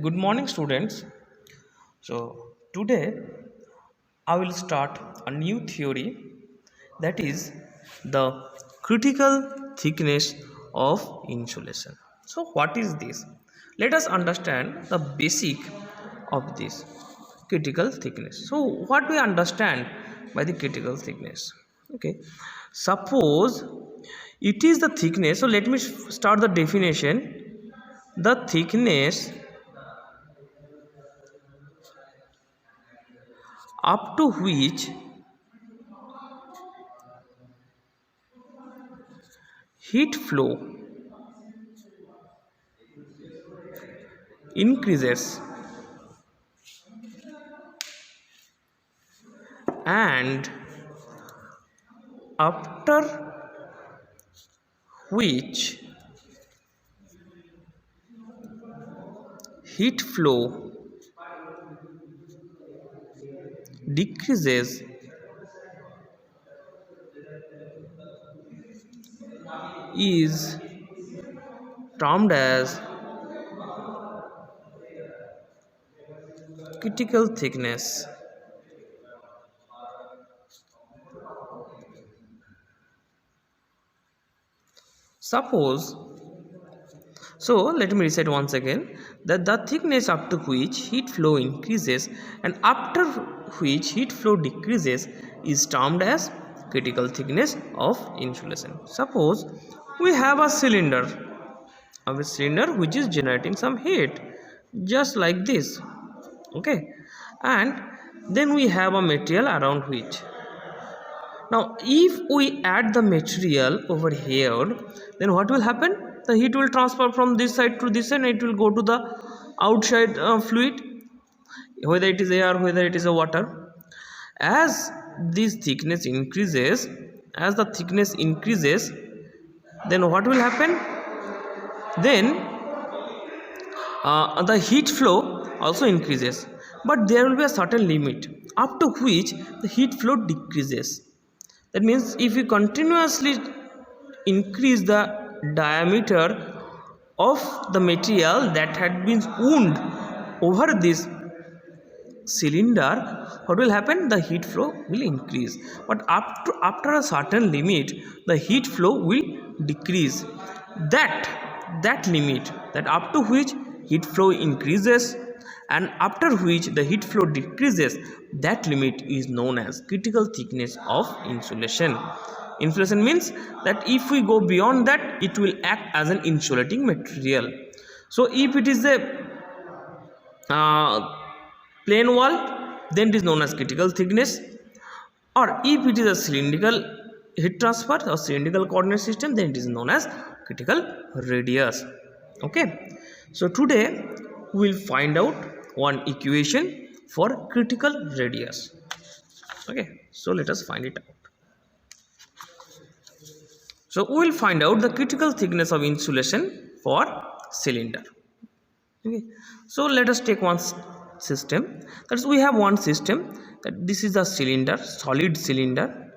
Good morning, students. Today I will start a new theory, that is the critical thickness of insulation. So, what is this? Let us understand the basic of this critical thickness. So, what we understand by the critical thickness? Okay, suppose it is the thickness. So, let me start the definition. The thickness up to which heat flow increases and after which heat flow decreases is termed as critical thickness. Suppose, so let me recite once again, that the thickness up to which heat flow increases and after which heat flow decreases is termed as critical thickness of insulation. Suppose we have a cylinder which is generating some heat, just like this. Okay, and then we have a material around which, now if we add the material over here, then what will happen? The heat will transfer from this side to this side and it will go to the outside fluid, whether it is air, whether it is a water. As this thickness increases, then what will happen? Then the heat flow also increases, but there will be a certain limit up to which the heat flow decreases. That means if you continuously increase the diameter of the material that had been wound over this cylinder, what will happen? The heat flow will increase, but after a certain limit the heat flow will decrease. That limit, that up to which heat flow increases and after which the heat flow decreases, that limit is known as critical thickness of insulation. Insulation means that if we go beyond that, it will act as an insulating material. So if it is a plain wall, then it is known as critical thickness, or if it is a cylindrical heat transfer or cylindrical coordinate system, then it is known as critical radius. Okay, so today we will find out one equation for critical radius. Okay, so let us find it out. So we will find out the critical thickness of insulation for cylinder. Okay, so let us take one system. That is, we have one system, that this is a cylinder, solid cylinder,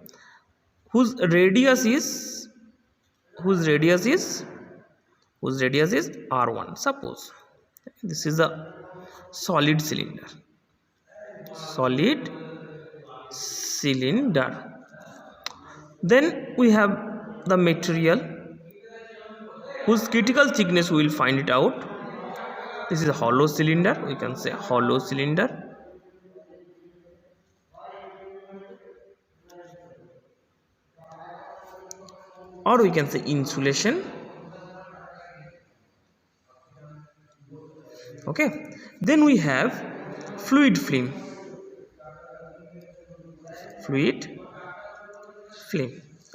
whose radius is r1. Suppose this is a solid cylinder. Then we have the material whose critical thickness we will find it out. This is a hollow cylinder, we can say hollow cylinder. Or we can say insulation. Okay, then we have fluid film.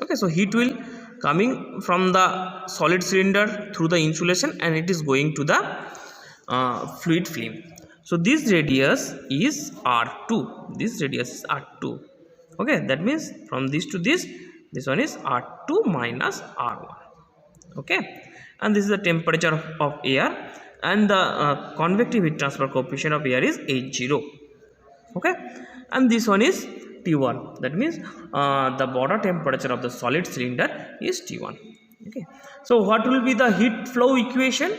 Okay, so heat will coming from the solid cylinder through the insulation and it is going to the fluid film. So this radius is r2. Okay, that means from this to this one is r2 minus r1. Okay, and this is the temperature of air, and the convective heat transfer coefficient of air is H0. Okay, and this one is T1. That means the border temperature of the solid cylinder is T1. Okay, so what will be the heat flow equation?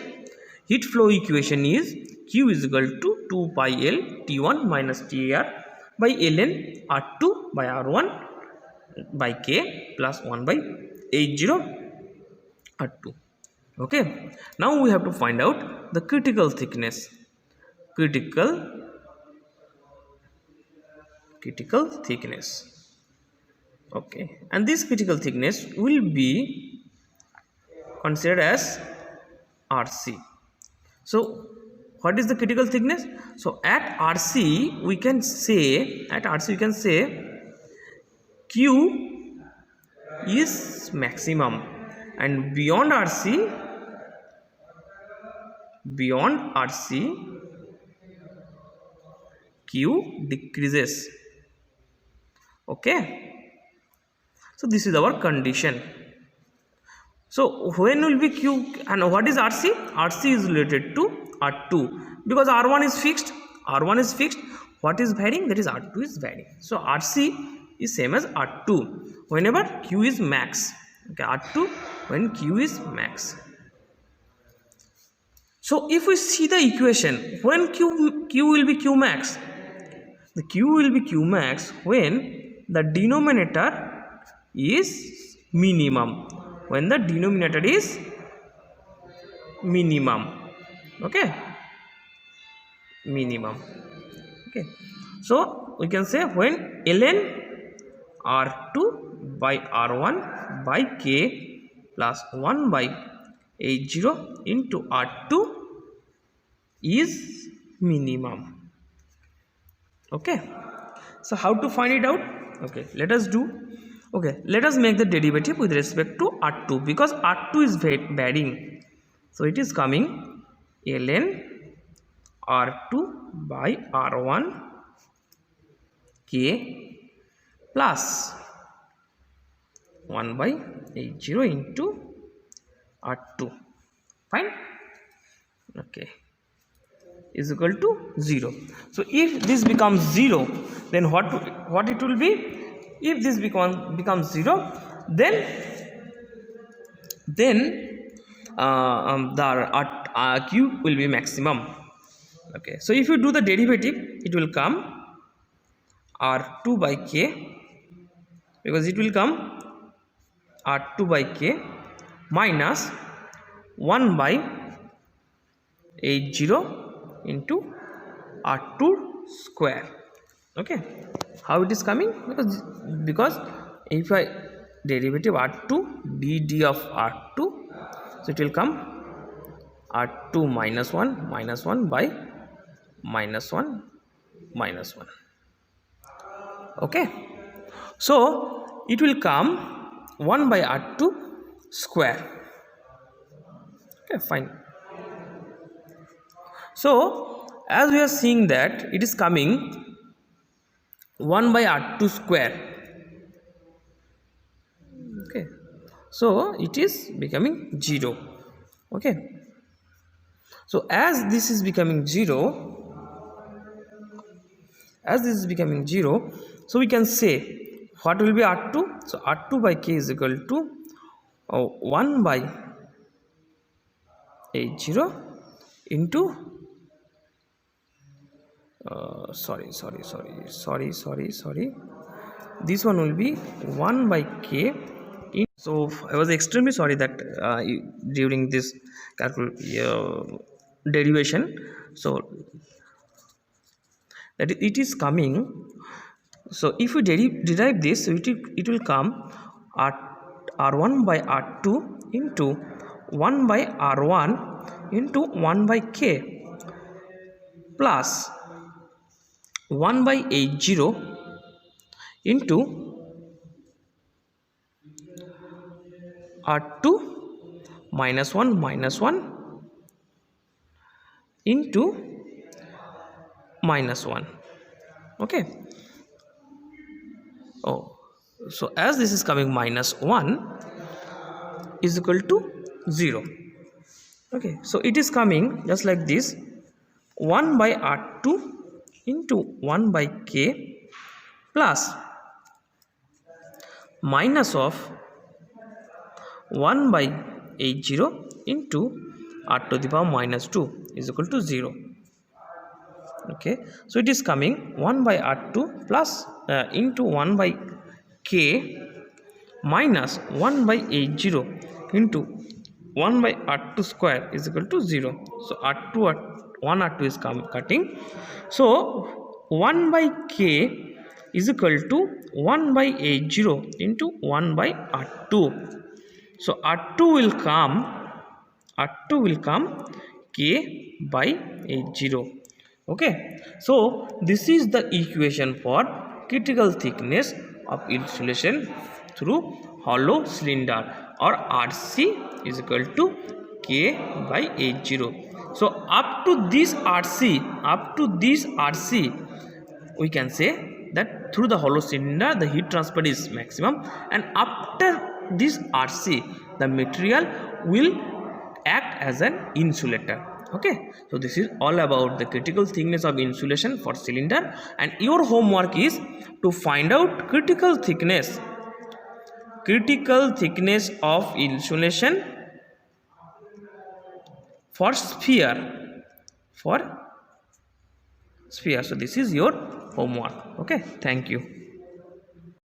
Heat flow equation is q is equal to 2 pi l t1 minus tar by ln r2 by r1 by k plus 1 by h0 r2. Okay, now we have to find out the critical thickness. Critical thickness. Okay, and this critical thickness will be considered as RC. So what is the critical thickness? So at RC we can say Q is maximum, and beyond RC Q decreases. Okay, so this is our condition. So when will be Q, and what is RC? RC is related to R2 because R1 is fixed. What is varying? That is R2 is varying. So RC is same as R2 whenever Q is max. Okay, R2 when Q is max. So if we see the equation, when Q will be Q max, the Q will be Q max when the denominator is minimum. When the denominator is minimum. Okay, minimum. Okay, so we can say when ln r2 by r1 by k plus 1 by h0 into r2 is minimum. Okay, so how to find it out? Okay, let us make the derivative with respect to r2 because r2 is varying. So it is coming ln r2 by r1 k plus 1 by h0 into r2. Fine. Okay, is equal to 0. So if this becomes 0, then what it will be? If this becomes 0, then the Q will be maximum. Okay, so if you do the derivative, it will come R2 by K, because it will come R2 by K minus 1 by H0 into R2 square. Okay, how it is coming? Because if I derivative R2 dd of R2, so it will come R2 minus 1 by minus 1 minus 1. Okay, so it will come 1 by R2 square. Okay, fine. So as we are seeing that it is coming 1 by R2 square. Okay, so it is becoming 0. Okay, so as this is becoming 0, so we can say what will be R2? So R2 by K is equal to 1 by H0 into sorry, this one will be 1 by K. So I was extremely sorry that during this derivation, so that it is coming. So if we derive this, so it will come R1 by R2 into 1 by R1 into 1 by K plus 1 by H0 into R2 minus 1 into minus 1. Okay, so as this is coming minus 1 is equal to 0. Okay, so it is coming just like this, 1 by R2 into 1 by K plus minus of 1 by H0 into R to the power minus 2 is equal to 0. Okay, so it is coming 1 by R2 plus into 1 by K minus 1 by H0 into 1 by R2 square is equal to 0. So one R2 is cutting. So 1 by K is equal to 1 by H0 into 1 by R2. So R2 will come K by H0. Okay, so this is the equation for critical thickness of insulation through hollow cylinder, or RC is equal to K by H0. So up to this RC, we can say that through the hollow cylinder the heat transfer is maximum, and after this RC the material will act as an insulator. Okay, so this is all about the critical thickness of insulation for cylinder, and your homework is to find out critical thickness of insulation for sphere. So this is your homework. Okay, thank you.